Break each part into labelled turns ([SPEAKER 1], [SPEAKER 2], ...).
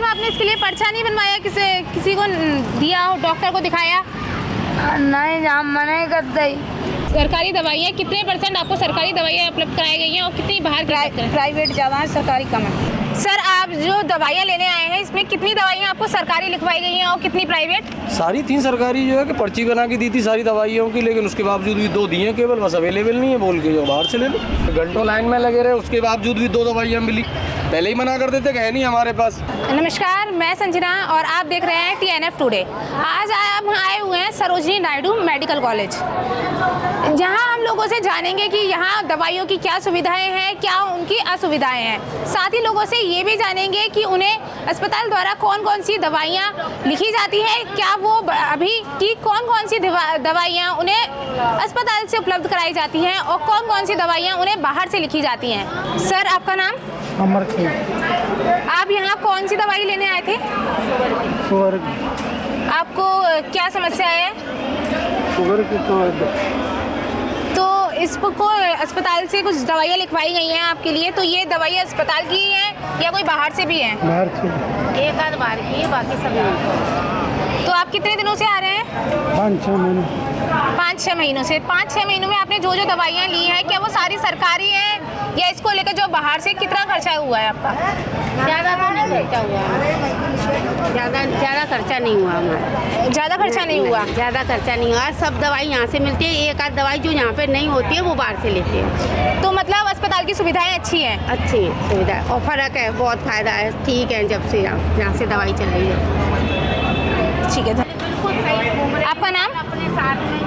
[SPEAKER 1] में आपने इसके लिए पर्चा नहीं बनवाया, किसी को दिया हो, डॉक्टर को दिखाया?
[SPEAKER 2] नहीं, हम मना ही करते ही।
[SPEAKER 1] सरकारी दवाइयाँ कितने % आपको सरकारी दवाइयाँ उपलब्ध कराई गई हैं और कितनी बाहर की?
[SPEAKER 2] प्राइवेट ज़्यादा है, सरकारी कम है।
[SPEAKER 1] सर, आप जो दवाइयाँ लेने आए हैं इसमें कितनी दवाइयाँ आपको सरकारी लिखवाई गई हैं और कितनी प्राइवेट?
[SPEAKER 3] सारी 3 सरकारी जो है कि पर्ची बना के दी थी सारी दवाइयों की, लेकिन उसके बावजूद भी 2 दी हैं केवल, बस अवेलेबल नहीं है बोल के जो बाहर से ले लो। घंटों लाइन में लगे रहे, उसके बावजूद भी 2 दवाइयाँ मिली। पहले ही मना कर देते कि है नहीं हमारे पास।
[SPEAKER 1] नमस्कार, मैं संजना और आप देख रहे हैं TNF टुडे। आज हम आए हुए हैं सरोजिनी नायडू मेडिकल कॉलेज, जहां हम लोगों से जानेंगे कि यहाँ दवाइयों की क्या सुविधाएं हैं, क्या उनकी असुविधाएं हैं। साथ ही लोगों से ये भी जानेंगे कि उन्हें अस्पताल द्वारा कौन कौन सी दवाइयाँ लिखी जाती है, क्या वो अभी की कौन कौन सी दवाइयाँ उन्हें अस्पताल से उपलब्ध कराई जाती हैं और कौन कौन सी दवाइयाँ उन्हें बाहर से लिखी जाती हैं। सर, आपका नाम?
[SPEAKER 4] अमर थे।
[SPEAKER 1] आप यहाँ कौन सी दवाई लेने आए थे?
[SPEAKER 4] शुगर
[SPEAKER 1] आपको क्या समस्या है?
[SPEAKER 4] की
[SPEAKER 1] तो इसको अस्पताल से कुछ दवाइयाँ लिखवाई गई हैं आपके लिए, तो ये दवाइयाँ अस्पताल की हैं या कोई बाहर से भी हैं?
[SPEAKER 4] बाहर से।
[SPEAKER 1] एक आध बाहर की है, बाकी सब नहीं। तो आप कितने दिनों से आ रहे हैं?
[SPEAKER 4] 5-6 महीने।
[SPEAKER 1] 5-6 महीनों से। 5-6 महीनों में आपने जो जो दवाइयाँ ली हैं, क्या वो सारी सरकारी हैं या इसको लेकर जो बाहर से कितना खर्चा हुआ है आपका?
[SPEAKER 2] ज़्यादा तो नहीं खर्चा हुआ, ज़्यादा खर्चा नहीं हुआ हमारा।
[SPEAKER 1] ज़्यादा खर्चा नहीं हुआ?
[SPEAKER 2] ज़्यादा खर्चा नहीं हुआ। सब दवाई यहाँ से मिलती है, एक आध दवाई जो यहाँ पे नहीं होती है वो बाहर से लेते हैं।
[SPEAKER 1] तो मतलब अस्पताल की सुविधाएं अच्छी हैं?
[SPEAKER 2] अच्छी सुविधा है और फ़र्क है, बहुत फ़ायदा है। ठीक है, जब से यहाँ से दवाई चल रही है।
[SPEAKER 1] ठीक है। आपका नाम?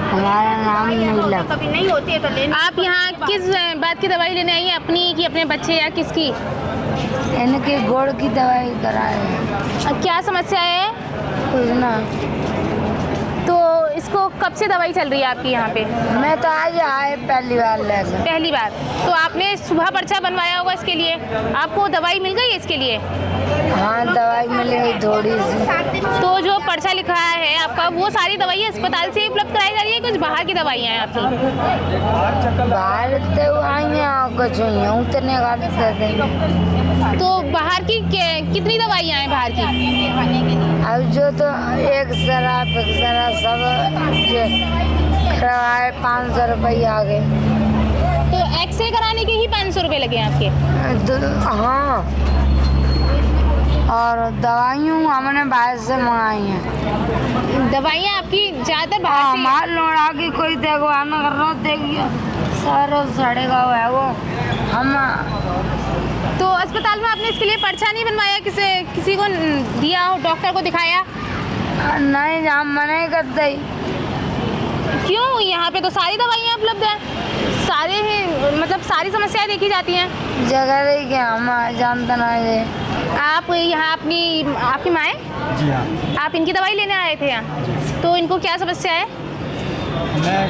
[SPEAKER 2] हमारा नाम नीला।
[SPEAKER 1] कभी नहीं होती है तो लेना। आप यहाँ किस बात की दवाई लेने आई हैं, अपनी कि अपने बच्चे या किसकी?
[SPEAKER 2] इनके गोड़ की दवाई कराए।
[SPEAKER 1] क्या समस्या है?
[SPEAKER 2] कुछ ना।
[SPEAKER 1] तो इसको कब से दवाई चल रही है आपकी यहाँ पे?
[SPEAKER 2] मैं तो आज आए पहली बार लेकर।
[SPEAKER 1] पहली बार? तो आपने सुबह पर्चा बनवाया होगा इसके लिए, आपको दवाई मिल गई इसके लिए?
[SPEAKER 2] हाँ, दवाई मिल गई थोड़ी सी।
[SPEAKER 1] तो जो पर्चा लिखा है आपका, वो सारी दवाइयाँ अस्पताल से उपलब्ध कराई जा रही है, कुछ बाहर की दवाइयाँ हैं आपकी?
[SPEAKER 2] बाहर से आई हैं और कुछ हुई हैं, उतने का।
[SPEAKER 1] तो बाहर की कितनी दवाइयाँ हैं बाहर की?
[SPEAKER 2] अब जो तो एक सरा सब करवाए 500 रुपये आ गए।
[SPEAKER 1] तो एक्सरे कराने के ही 500 रुपये लगे हैं आपके?
[SPEAKER 2] हाँ, और दवाइयाँ हमने बाहर से मंगाई हैं।
[SPEAKER 1] दवाइयाँ आपकी ज़्यादातर बाहर से?
[SPEAKER 2] हमारे लोड़ा की कोई देखवाना कर रहा, देखिए सारा सड़ेगा हुआ है वो। हम
[SPEAKER 1] तो अस्पताल में आपने इसके लिए पर्चा नहीं बनवाया, किसी को दिया हो, डॉक्टर को दिखाया?
[SPEAKER 2] नहीं, हम मना ही करते ही।
[SPEAKER 1] क्यों? यहाँ पे तो सारी दवाइयाँ उपलब्ध हैं, सारे ही मतलब सारी समस्याएं देखी जाती हैं।
[SPEAKER 2] जगह ही क्या हम जानते नहीं।
[SPEAKER 1] आप यहाँ आपकी माँ है?
[SPEAKER 4] जी हाँ।
[SPEAKER 1] आप इनकी दवाई लेने आए थे यहाँ, तो इनको क्या समस्या है?
[SPEAKER 4] मैं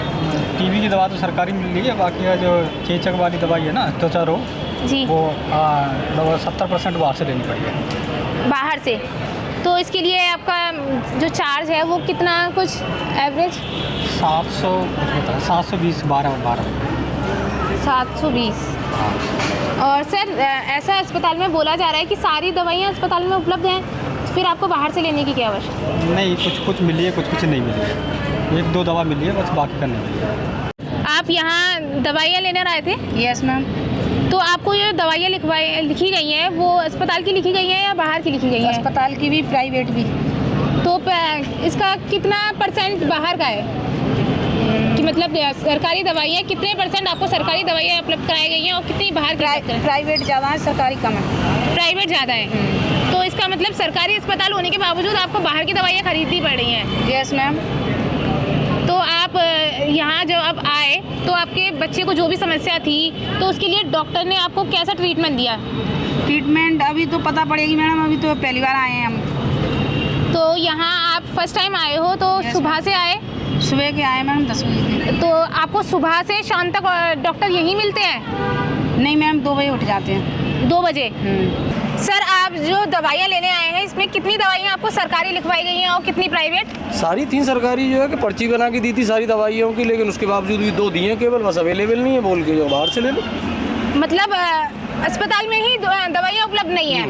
[SPEAKER 4] टीबी की दवा तो सरकारी मिल रही है, बाकी का जो चेचक वाली दवाई है ना, त्वचा रोग,
[SPEAKER 1] जी,
[SPEAKER 4] वो 70% बाहर से लेनी पड़ी है।
[SPEAKER 1] बाहर से? तो इसके लिए आपका जो चार्ज है वो कितना, कुछ एवरेज?
[SPEAKER 4] 720 12।
[SPEAKER 1] 720। और सर, ऐसा अस्पताल में बोला जा रहा है कि सारी दवाइयाँ अस्पताल में उपलब्ध हैं, फिर आपको बाहर से लेने की क्या आवश्यकता?
[SPEAKER 4] नहीं, कुछ मिली है, कुछ नहीं मिली है। 1-2 दवा मिली है, बस बाकी का नहीं मिली है।
[SPEAKER 1] आप यहाँ दवाइयाँ लेने आए थे?
[SPEAKER 2] Yes ma'am.
[SPEAKER 1] तो आपको ये दवाइयाँ लिखी गई हैं, वो अस्पताल की लिखी गई हैं या बाहर की लिखी गई हैं?
[SPEAKER 2] अस्पताल की भी, प्राइवेट भी।
[SPEAKER 1] तो इसका कितना % बाहर का है कि मतलब सरकारी दवाइयाँ कितने % आपको सरकारी दवाइयाँ उपलब्ध कराई गई हैं और कितनी बाहर की?
[SPEAKER 2] प्राइवेट ज़्यादा है, सरकारी कम है।
[SPEAKER 1] प्राइवेट ज़्यादा है। तो इसका मतलब सरकारी अस्पताल होने के बावजूद आपको बाहर की दवाइयाँ खरीदनी पड़ रही हैं?
[SPEAKER 2] Yes ma'am.
[SPEAKER 1] तो आप यहाँ जब आप आए तो आपके बच्चे को जो भी समस्या थी, तो उसके लिए डॉक्टर ने आपको कैसा ट्रीटमेंट दिया?
[SPEAKER 2] ट्रीटमेंट अभी तो पता पड़ेगी मैडम, अभी तो पहली बार आए हैं हम।
[SPEAKER 1] तो यहाँ आप फर्स्ट टाइम आए हो, तो सुबह से आए?
[SPEAKER 2] सुबह के आए मैम 10 बजे।
[SPEAKER 1] तो आपको सुबह से शाम तक डॉक्टर यहीं मिलते हैं?
[SPEAKER 2] नहीं मैम, 2 बजे उठ जाते हैं।
[SPEAKER 1] 2 बजे? सर, आप जो दवाइयाँ लेने आए हैं इसमें कितनी दवाइयाँ आपको सरकारी लिखवाई गई हैं और कितनी प्राइवेट?
[SPEAKER 3] सारी 3 सरकारी जो है कि पर्ची बना के दी थी सारी दवाइयों की, लेकिन उसके बावजूद भी 2 दी हैं केवल, बस अवेलेबल नहीं है बोल के जो बाहर से ले लो।
[SPEAKER 1] मतलब अस्पताल में ही दवाइयाँ उपलब्ध नहीं है,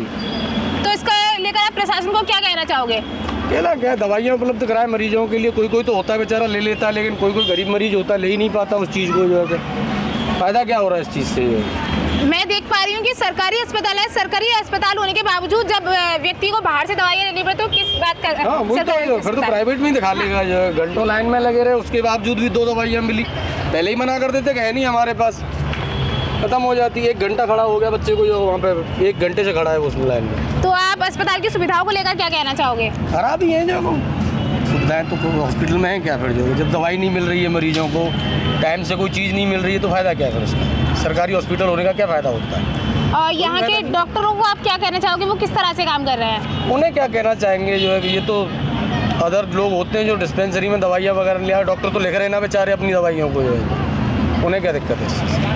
[SPEAKER 1] तो इसका लेकर आप उनको क्या कहना चाहोगे?
[SPEAKER 3] कहना क्या, दवाइयाँ उपलब्ध कराए मरीजों के लिए। कोई कोई तो होता है बेचारा ले लेता है, लेकिन कोई कोई गरीब मरीज होता है ले ही नहीं पाता उस चीज़ को, जो है फ़ायदा क्या हो रहा है इस चीज़ से?
[SPEAKER 1] मैं देख पा रही हूँ कि सरकारी अस्पताल है, सरकारी अस्पताल होने के बावजूद जब व्यक्ति को बाहर से दवाइयाँ लेनी पड़े तो किस बात का
[SPEAKER 3] हाँ, वो तो फिर तो प्राइवेट में ही दिखा लेगा। जो है घंटों लाइन में लगे रहे, उसके बावजूद भी 2 दवाइयाँ मिली। पहले ही मना कर देते कि है नहीं हमारे पास, खत्म हो जाती है। 1 घंटा खड़ा हो गया बच्चे को, जो वहाँ पे 1 घंटे से खड़ा है उस लाइन में।
[SPEAKER 1] तो आप अस्पताल की सुविधाओं को लेकर क्या कहना चाहोगे?
[SPEAKER 3] खराब ही है, जो सुविधाएं तो हॉस्पिटल में है क्या फिर? जो जब दवाई नहीं मिल रही है मरीजों को, टाइम से कोई चीज़ नहीं मिल रही है, तो फ़ायदा क्या है फिर उसका? सरकारी हॉस्पिटल होने का क्या फ़ायदा होता है?
[SPEAKER 1] और यहाँ के डॉक्टरों को आप क्या कहना चाहोगे, वो किस तरह से काम कर रहे हैं?
[SPEAKER 3] उन्हें क्या कहना चाहेंगे, जो है ये तो अदर लोग होते हैं जो डिस्पेंसरी में दवाइयाँ वगैरह लिया, डॉक्टर तो लिख रहे हैं ना बेचारे अपनी दवाइयों को, जो है उन्हें क्या दिक्कत है इस चीज़ से?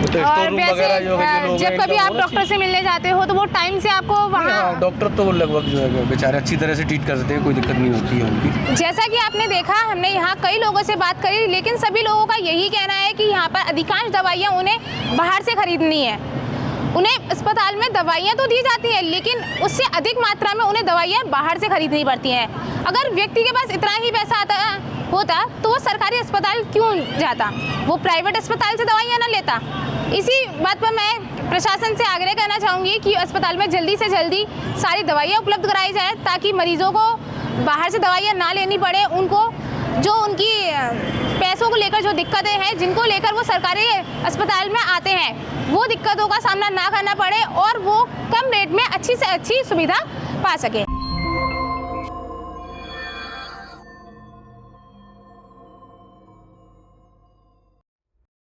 [SPEAKER 3] तो
[SPEAKER 1] और वैसे जब कभी आप डॉक्टर से मिलने जाते हो तो वो टाइम से आपको वहाँ,
[SPEAKER 3] डॉक्टर तो लगभग जो है बेचारे अच्छी तरह से ट्रीट कर सकते हैं, कोई दिक्कत नहीं होती है उनकी।
[SPEAKER 1] जैसा कि आपने देखा, हमने यहाँ कई लोगों से बात करी, लेकिन सभी लोगों का यही कहना है कि यहाँ पर अधिकांश दवाइयाँ उन्हें बाहर से खरीदनी है। उन्हें अस्पताल में दवाइयाँ तो दी जाती हैं, लेकिन उससे अधिक मात्रा में उन्हें दवाइयाँ बाहर से खरीदनी पड़ती हैं। अगर व्यक्ति के पास इतना ही पैसा होता तो वो सरकारी अस्पताल क्यों जाता, वो प्राइवेट अस्पताल से दवाइयाँ ना लेता। इसी बात पर मैं प्रशासन से आग्रह करना चाहूँगी कि अस्पताल में जल्दी से जल्दी सारी दवाइयाँ उपलब्ध कराई जाए, ताकि मरीजों को बाहर से दवाइयाँ ना लेनी पड़े। उनको जो उनकी पैसों को लेकर जो दिक्कतें हैं, जिनको लेकर वो सरकारी अस्पताल में आते हैं, वो दिक्कतों का सामना ना करना पड़े और वो कम रेट में अच्छी से अच्छी सुविधा पा सके।